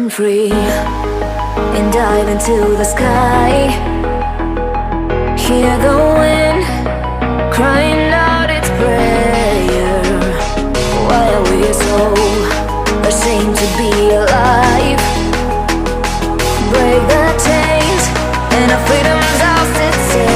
Run free and dive into the sky. Hear the wind crying out its prayer. Why are we so ashamed to be alive? Break the chains and our freedom's ours to take.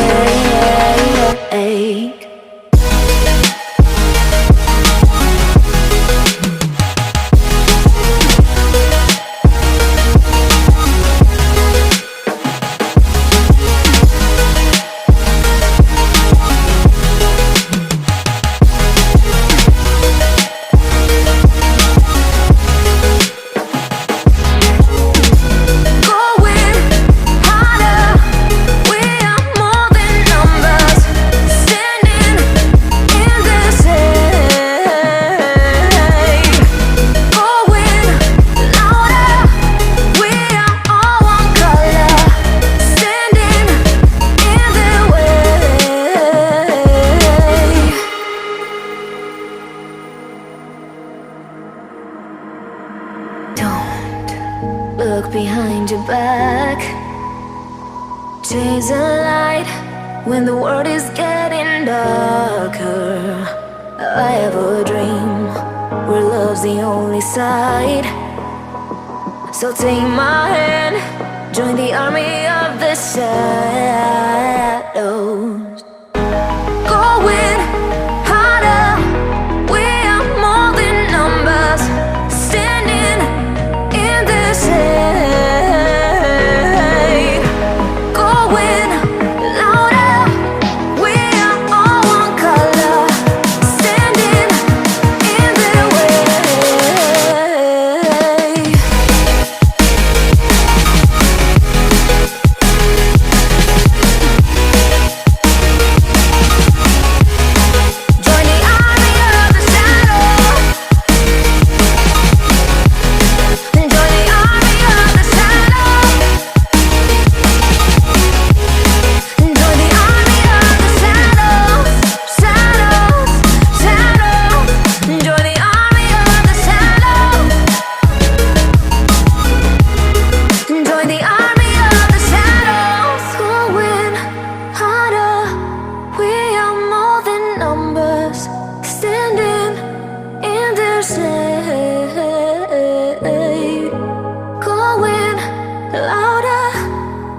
Look behind your back. Chase a light when the world is getting darker. I have a dream where love's the only side. So take my hand, join the army of the shadows. Going harder, we are more than numbers. Standing in the shade, going louder. We are all one color, standing in the way. Join the army of the shadow. Join the army of the shadow. Join the army of the shadows, shadows, shadows. Join the army of the shadows. Join the army of the shadows. Going harder, we are more than numbers. Standing in the shade, going louder.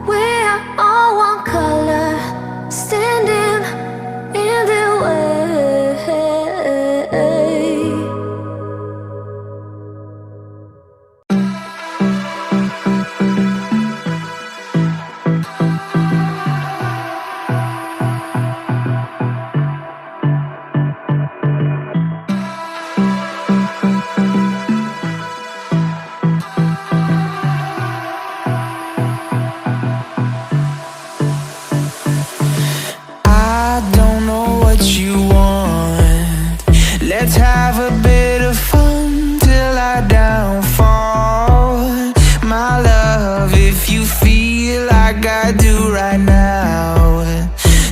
We are all one color, standing in the way. I don't know what you want. Let's have a bit of fun till I downfall. My love, if you feel like I do right now,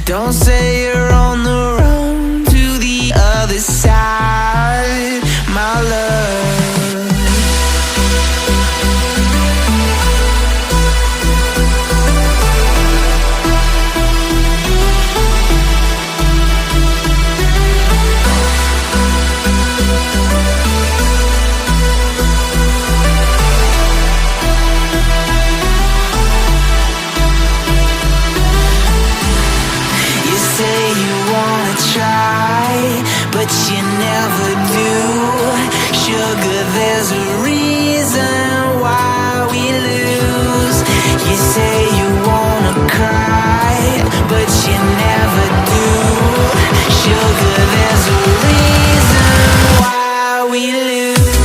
don't say you're on the run to the other side. My love, you say you wanna try, but you never do. Sugar, there's a reason why we lose. You say you wanna cry, but you never do. Sugar, there's a reason why we lose.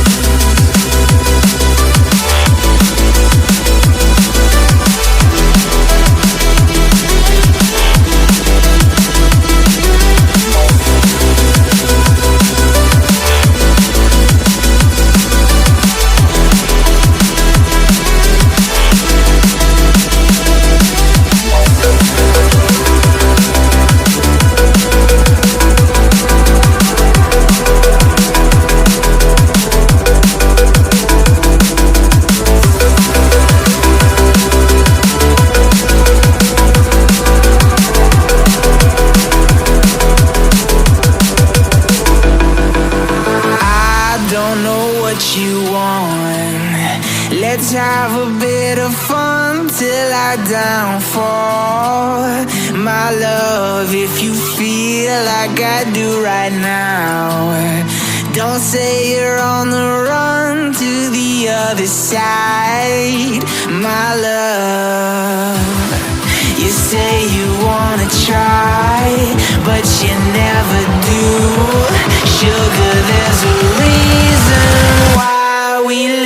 love if you feel like I do right now. Don't say you're on the run to the other side, my love. You say you wanna try, but you never do. Sugar, there's a reason why we